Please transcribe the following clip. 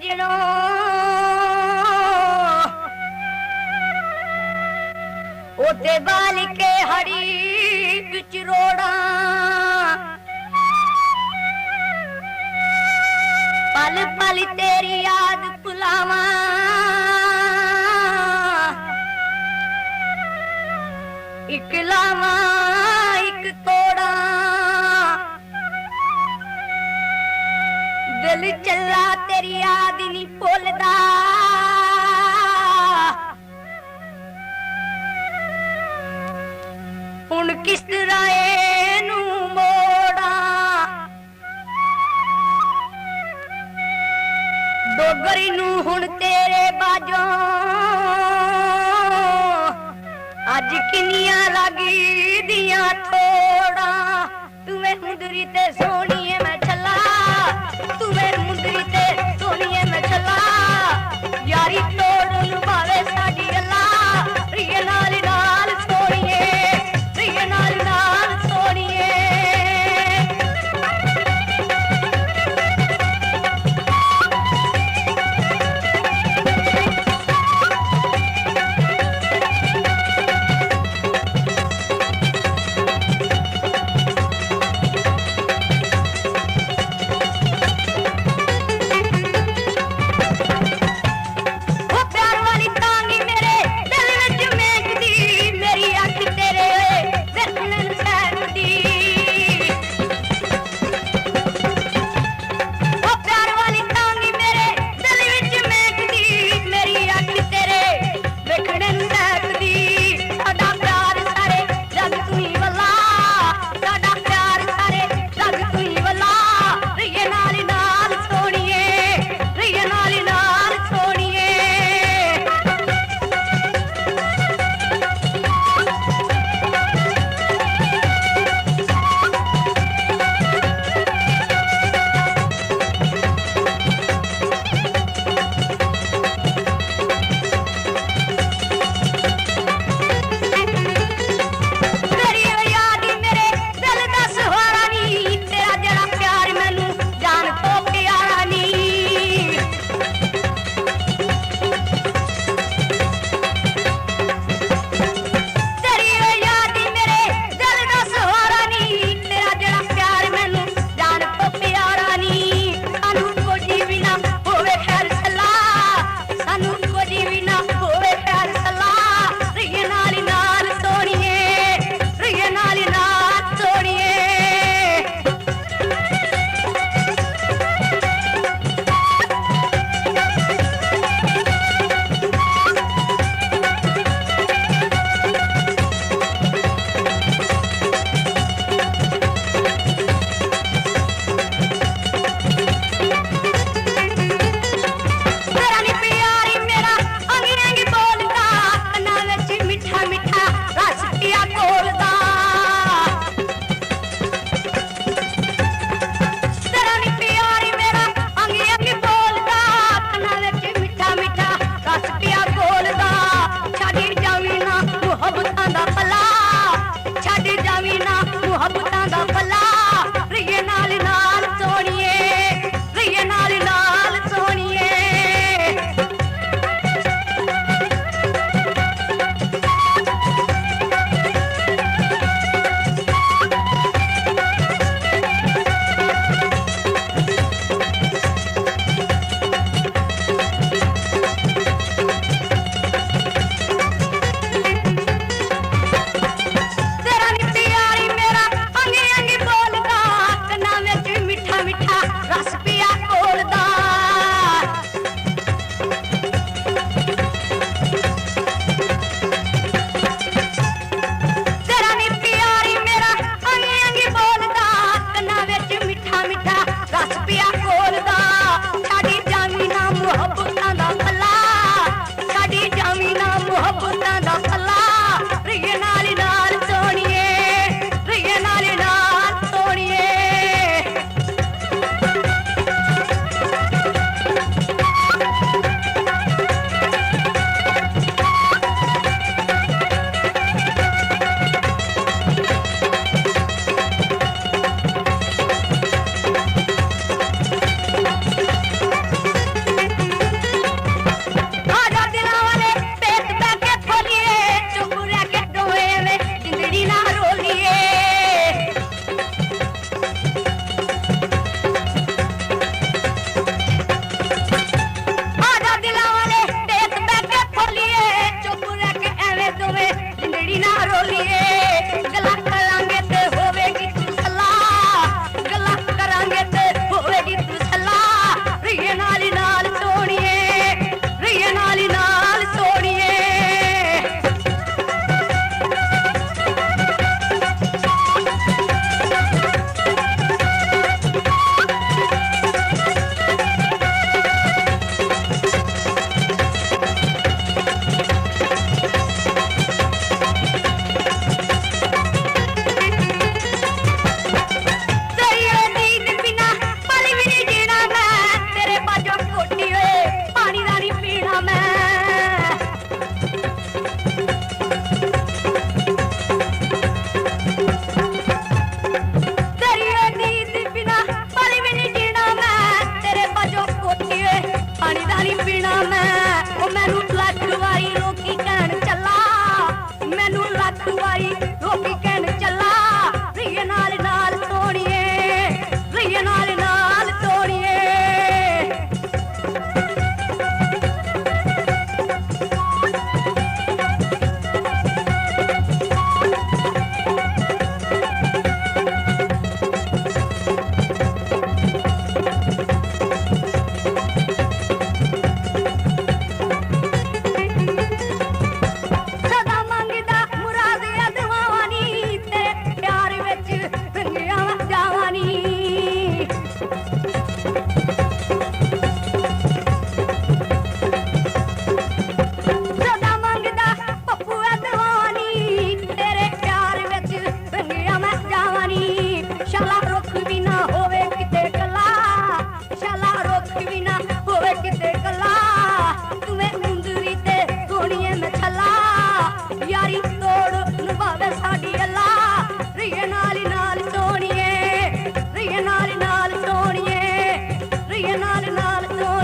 सजनो ओते बाल के हरी बिच रोड़ा पल पल तेरी याद भुलावा एक लावा एक तोड़ा दिल चला तेरी याद नहीं भुलदा हुण किस तरह एनू मोड़ा डोगरी नू हुण तेरे बाजों अज किनिया लगी दियां थोड़ा तुवे मुंदरी ते सोहणीए मैं चला तुवे मुंदरी ते सोहणीए मैं चला यारी तोड़ निभावे साडी गल्ला रिए नाल नाल सोहणीए रिए नाल नाल सोहणीए दुख भी ना होवे किते कला तुवे मुंदरी ते सोनिए मैं छला यारी तोड़ निभावे साडी अल्लाह रिए नाल सोनिए रिए नाल सोनिए रिए नाल सोनिए